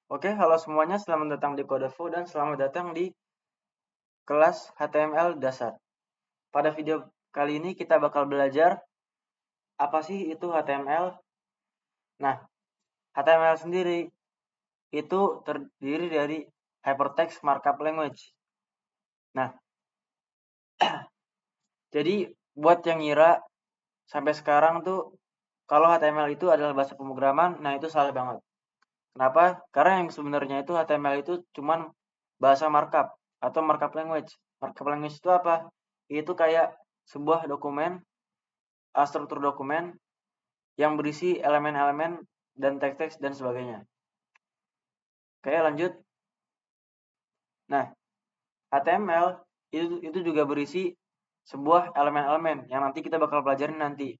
Oke, halo semuanya, selamat datang di Kodevo dan selamat datang di kelas HTML dasar. Pada video kali ini kita bakal belajar apa sih itu HTML. Nah, HTML sendiri itu terdiri dari Hypertext Markup Language. Nah, jadi buat yang ngira sampai sekarang tuh kalau HTML itu adalah bahasa pemrograman, nah itu salah banget. Kenapa? Karena yang sebenarnya itu HTML itu cuman bahasa markup atau markup language. Markup language itu apa? Itu kayak sebuah dokumen, struktur dokumen yang berisi elemen-elemen dan teks-teks dan sebagainya. Oke, lanjut. Nah, HTML itu juga berisi sebuah elemen-elemen yang nanti kita bakal pelajarin nanti.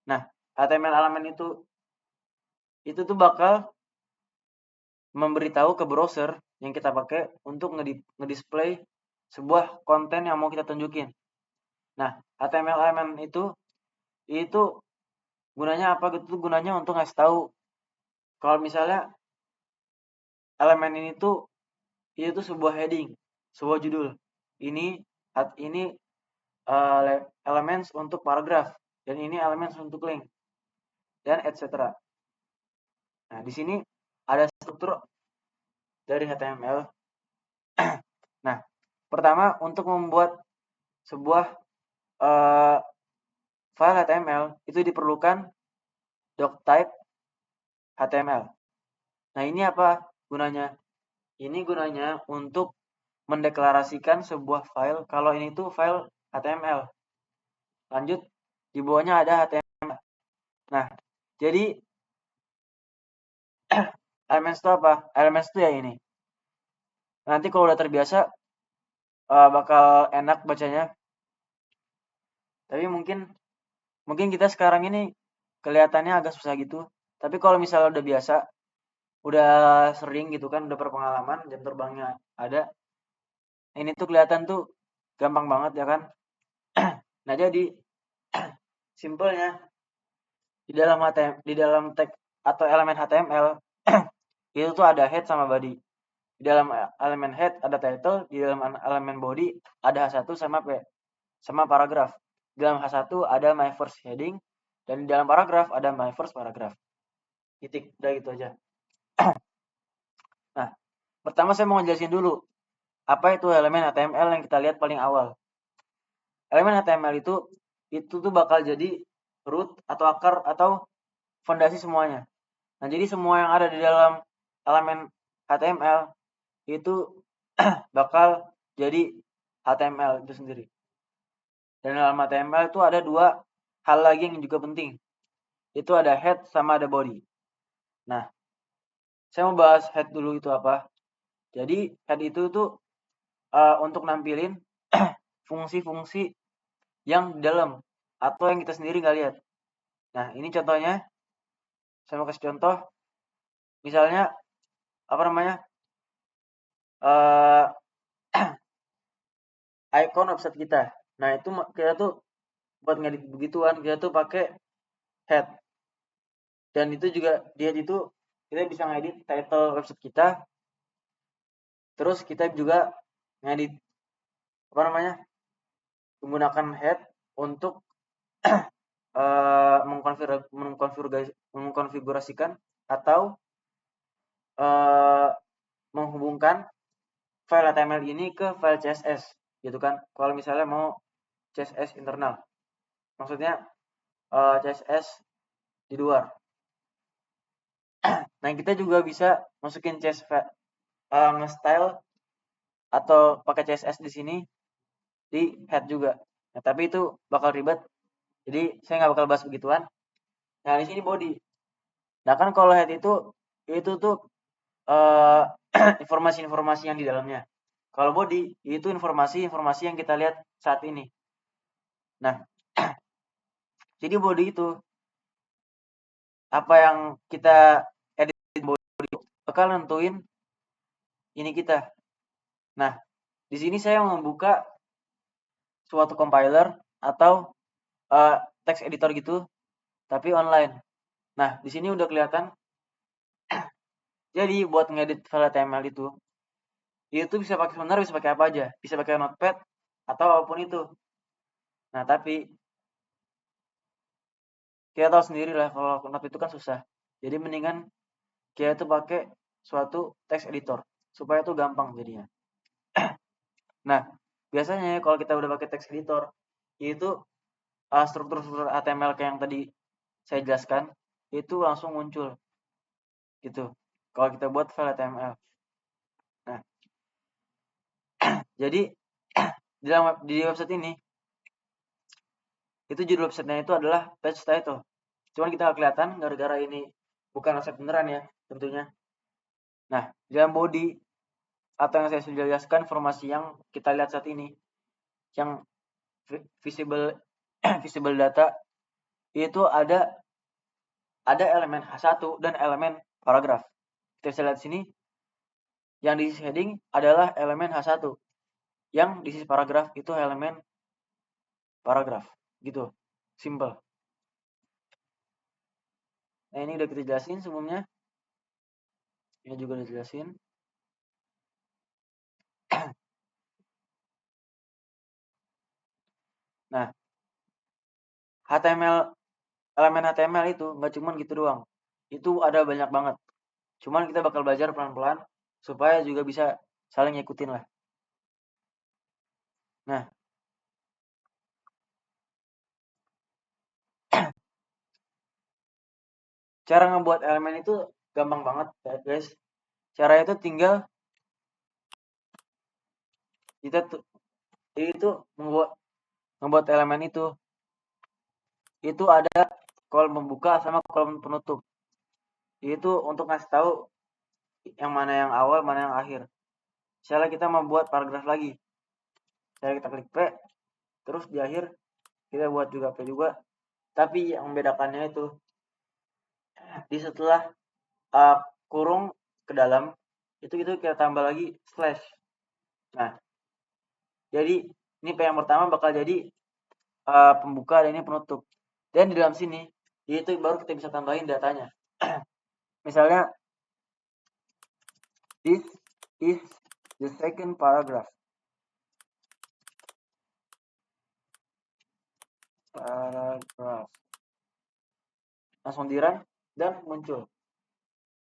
Nah, HTML elemen itu tuh bakal memberitahu ke browser yang kita pakai untuk ngedisplay sebuah konten yang mau kita tunjukin. Nah, HTML elemen itu gunanya apa? Itu gunanya untuk ngasih tahu kalau misalnya elemen ini tuh sebuah heading, sebuah judul. Ini elements untuk paragraf dan ini elements untuk link dan etc. Nah, di sini ada struktur dari HTML. Nah, pertama untuk membuat sebuah uh, file HTML itu diperlukan doctype HTML. Nah, ini apa gunanya? Ini gunanya untuk mendeklarasikan sebuah file kalau ini tuh file HTML. Lanjut, di bawahnya ada HTML. Nah, jadi elements itu apa? Elements itu ya ini. Nanti kalau udah terbiasa bakal enak bacanya. Tapi mungkin kita sekarang ini kelihatannya agak susah gitu. Tapi kalau misalnya udah biasa, udah sering gitu kan, udah berpengalaman, jam terbangnya ada. Ini tuh kelihatan tuh gampang banget ya kan. Nah, jadi simpelnya di dalam tag atau elemen HTML itu tuh ada head sama body. Di dalam elemen head ada title, di dalam elemen body ada H1 sama paragraf. Di dalam H1 ada my first heading dan di dalam paragraf ada my first paragraph. Titik, udah gitu aja. Nah, pertama saya mau ngejelasin dulu apa itu elemen HTML yang kita lihat paling awal. Elemen HTML itu tuh bakal jadi root atau akar atau fondasi semuanya. Nah, jadi semua yang ada di dalam elemen HTML itu bakal jadi HTML itu sendiri. Dan dalam HTML itu ada dua hal lagi yang juga penting. Itu ada head sama ada body. Nah, saya mau bahas head dulu itu apa. Jadi head itu tuh untuk nampilin fungsi-fungsi yang di dalam atau yang kita sendiri nggak lihat. Nah, ini contohnya. Saya mau kasih contoh. Misalnya apa namanya? Uh, icon website kita. Nah, itu kita tuh buat ngedit begituan kita tuh pakai head. Dan itu juga di head itu kita bisa ngedit title website kita. Terus kita juga ngedit apa namanya? Menggunakan head untuk mengkonfigurasikan atau menghubungkan file HTML ini ke file CSS gitu kan. Kalau misalnya mau CSS internal. Maksudnya CSS di luar. Nah, kita juga bisa masukin CSS nge-style atau pakai CSS di sini di head juga. Nah, tapi itu bakal ribet. Jadi saya nggak bakal bahas begituan. Nah, di sini body. Nah, kan kalau head itu tuh uh, informasi-informasi yang di dalamnya. Kalau body itu informasi-informasi yang kita lihat saat ini. Nah, jadi body itu apa yang kita edit body bakal nentuin ini kita. Nah, di sini saya membuka suatu compiler atau text editor gitu, tapi online. Nah, di sini udah kelihatan Jadi buat ngedit file HTML itu bisa pakai sebenarnya bisa pakai apa aja, bisa pakai Notepad atau apapun itu. Nah, tapi kita tahu sendiri lah kalau Notepad itu kan susah. Jadi mendingan kita itu pakai suatu text editor supaya itu gampang jadinya. Nah, biasanya kalau kita udah pakai text editor, itu struktur-struktur HTML kayak yang tadi saya jelaskan itu langsung muncul gitu. Kalau kita buat file HTML. Nah, jadi di website ini itu judul websitenya itu adalah page title. Cuman kita nggak kelihatan gara-gara ini bukan website beneran ya tentunya. Nah, di dalam body atau yang saya sudah jelaskan informasi yang kita lihat saat ini, yang visible visible data itu ada elemen H1 dan elemen paragraf. Kita bisa lihat sini yang di sisi heading adalah elemen H1. Yang di sisi paragraf itu elemen paragraf. Gitu. Simple. Nah, ini udah kita jelasin sebelumnya. Ini juga udah jelasin. Nah, elemen HTML itu nggak cuma gitu doang. Itu ada banyak banget. Cuman kita bakal belajar pelan-pelan supaya juga bisa saling ngikutin lah. Nah, cara ngebuat elemen itu gampang banget ya guys. Cara itu tinggal kita itu ngebuat elemen itu ada kolom pembuka sama kolom penutup. Itu untuk ngasih tahu yang mana yang awal, mana yang akhir. Misalnya kita membuat paragraf lagi. Saya kita klik P, terus di akhir kita buat juga P juga. Tapi yang membedakannya itu di setelah kurung ke dalam itu kita tambah lagi slash. Nah, jadi ini P yang pertama bakal jadi pembuka dan ini penutup. Dan di dalam sini itu baru kita bisa tambahin datanya. Misalnya this is the second paragraph. Langsung di run dan muncul.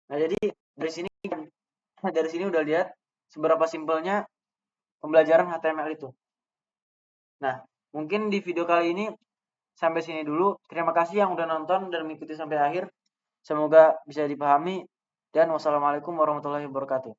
Nah, jadi dari sini udah lihat seberapa simpelnya pembelajaran HTML itu. Nah, mungkin di video kali ini sampai sini dulu. Terima kasih yang udah nonton dan mengikuti sampai akhir. Semoga bisa dipahami dan wassalamualaikum warahmatullahi wabarakatuh.